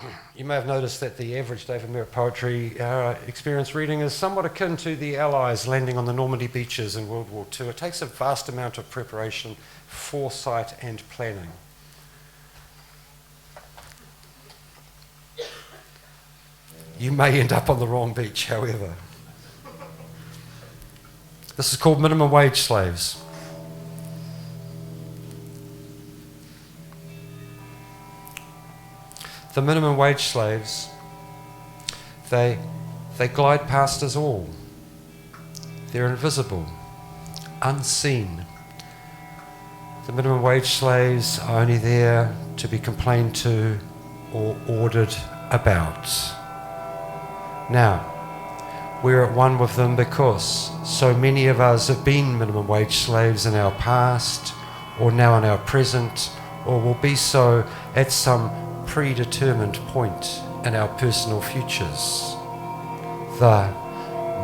You may have noticed that the average David Merritt poetry experience reading is somewhat akin to the Allies landing on the Normandy beaches in World War II. It takes a vast amount of preparation, foresight and planning. You may end up on the wrong beach, however. This is called Minimum Wage Slaves. The minimum wage slaves, they glide past us all. They're invisible, unseen. The minimum wage slaves are only there to be complained to or ordered about. Now, we're at one with them because so many of us have been minimum wage slaves in our past, or now in our present, or will be so at some predetermined point in our personal futures. The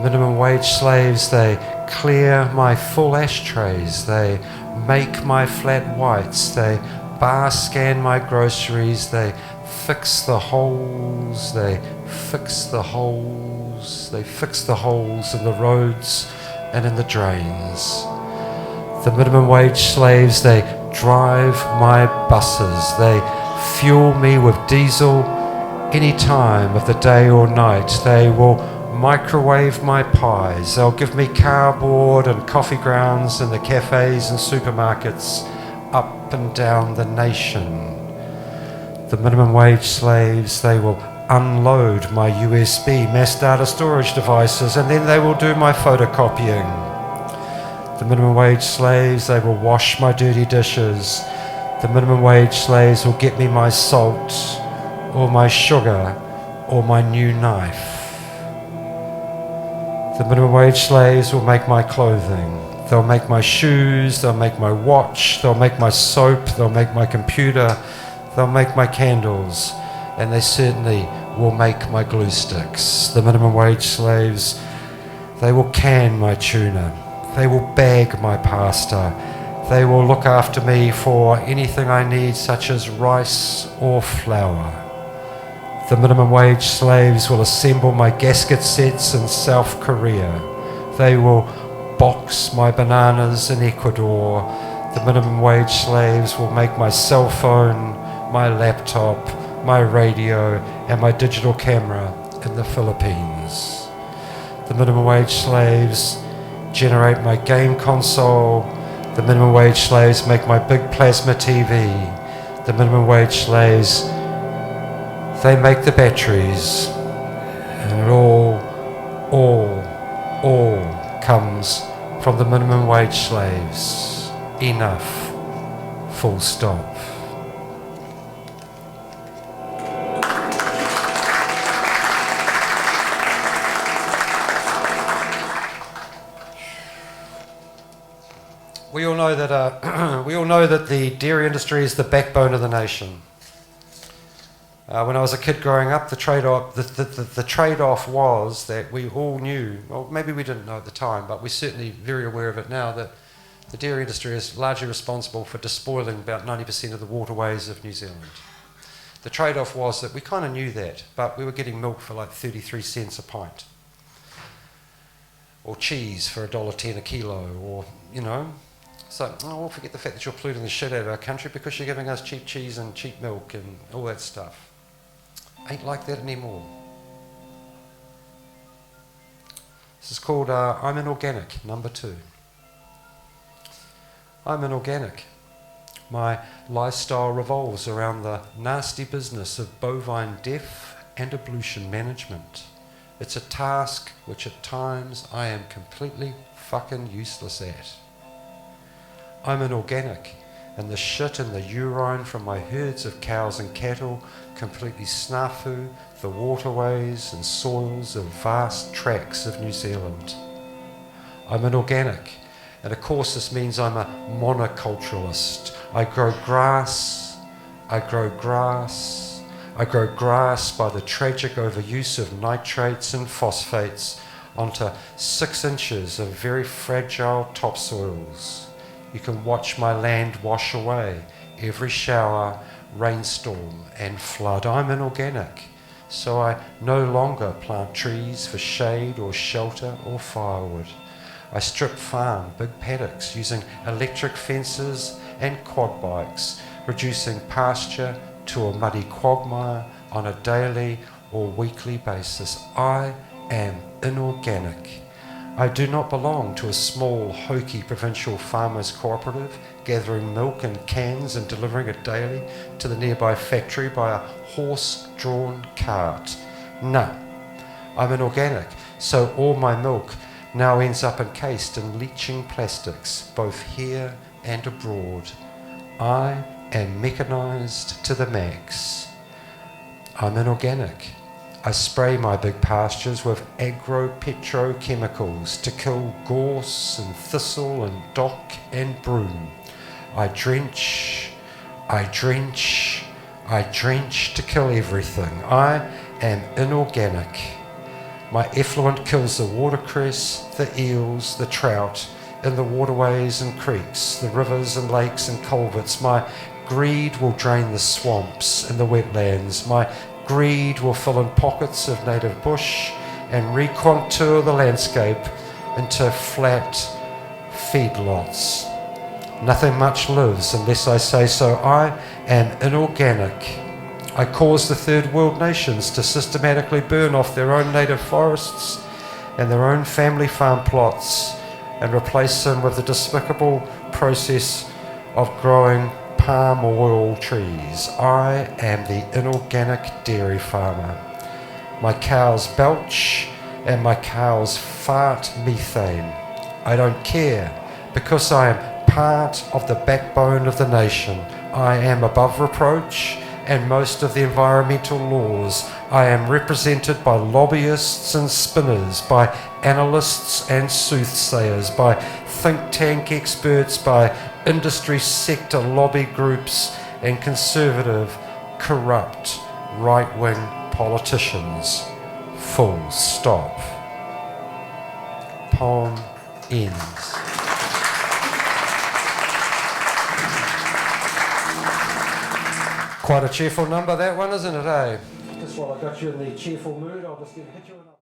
minimum wage slaves, they clear my full ashtrays, they make my flat whites, they bar scan my groceries, they fix the holes, they fix the holes in the roads and in the drains. The minimum wage slaves, they drive my buses, they fuel me with diesel any time of the day or night. They will microwave my pies. They'll give me cardboard and coffee grounds in the cafes and supermarkets up and down the nation. The minimum wage slaves, they will unload my USB mass data storage devices and then they will do my photocopying. The minimum wage slaves, they will wash my dirty dishes. The minimum wage slaves will get me my salt or my sugar or my new knife. The minimum wage slaves will make my clothing. They'll make my shoes, they'll make my watch, they'll make my soap, they'll make my computer, they'll make my candles, and they certainly will make my glue sticks. The minimum wage slaves, they will can my tuna, they will bag my pasta, they will look after me for anything I need, such as rice or flour. The minimum wage slaves will assemble my gasket sets in South Korea. They will box my bananas in Ecuador. The minimum wage slaves will make my cell phone, my laptop, my radio, and my digital camera in the Philippines. The minimum wage slaves generate my game console. The minimum wage slaves make my big plasma TV. The minimum wage slaves, they make the batteries. And it all comes from the minimum wage slaves. Enough. Full stop. We all know that the dairy industry is the backbone of the nation. When I was a kid growing up, the trade-off was that we all knew, well, maybe we didn't know at the time, but we're certainly very aware of it now, that the dairy industry is largely responsible for despoiling about 90% of the waterways of New Zealand. The trade-off was that we kind of knew that, but we were getting milk for like 33 cents a pint, or cheese for $1.10 a kilo, or, you know. So, we'll forget the fact that you're polluting the shit out of our country because you're giving us cheap cheese and cheap milk and all that stuff. Ain't like that anymore. This is called I'm Inorganic, number 2. I'm Inorganic. My lifestyle revolves around the nasty business of bovine death and ablution management. It's a task which at times I am completely fucking useless at. I'm Inorganic, and the shit and the urine from my herds of cows and cattle completely snafu the waterways and soils of vast tracts of New Zealand. I'm Inorganic, and of course this means I'm a monoculturalist. I grow grass by the tragic overuse of nitrates and phosphates onto 6 inches of very fragile topsoils. You can watch my land wash away every shower rainstorm and flood. I'm inorganic, so I no longer plant trees for shade or shelter or firewood. I strip farm big paddocks using electric fences and quad bikes, reducing pasture to a muddy quagmire on a daily or weekly basis. I am inorganic. I do not belong to a small, hokey provincial farmers' cooperative, gathering milk in cans and delivering it daily to the nearby factory by a horse-drawn cart. No, I'm inorganic, so all my milk now ends up encased in leaching plastics, both here and abroad. I am mechanised to the max. I'm inorganic. I spray my big pastures with agro-petrochemicals to kill gorse and thistle and dock and broom. I drench to kill everything. I am inorganic. My effluent kills the watercress, the eels, the trout in the waterways and creeks, the rivers and lakes and culverts. My greed will drain the swamps and the wetlands. My greed will fill in pockets of native bush and recontour the landscape into flat feedlots. Nothing much lives unless I say so. I am inorganic. I cause the third world nations to systematically burn off their own native forests and their own family farm plots and replace them with the despicable process of growing palm oil trees. I am the inorganic dairy farmer. My cows belch and my cows fart methane. I don't care because I am part of the backbone of the nation. I am above reproach and most of the environmental laws. I am represented by lobbyists and spinners, by analysts and soothsayers, by think tank experts, by industry sector lobby groups, and conservative, corrupt, right-wing politicians. Full stop. Poem ends. Quite a cheerful number, that one, isn't it, eh? Just while I got you in the cheerful mood, I'll just hit you another.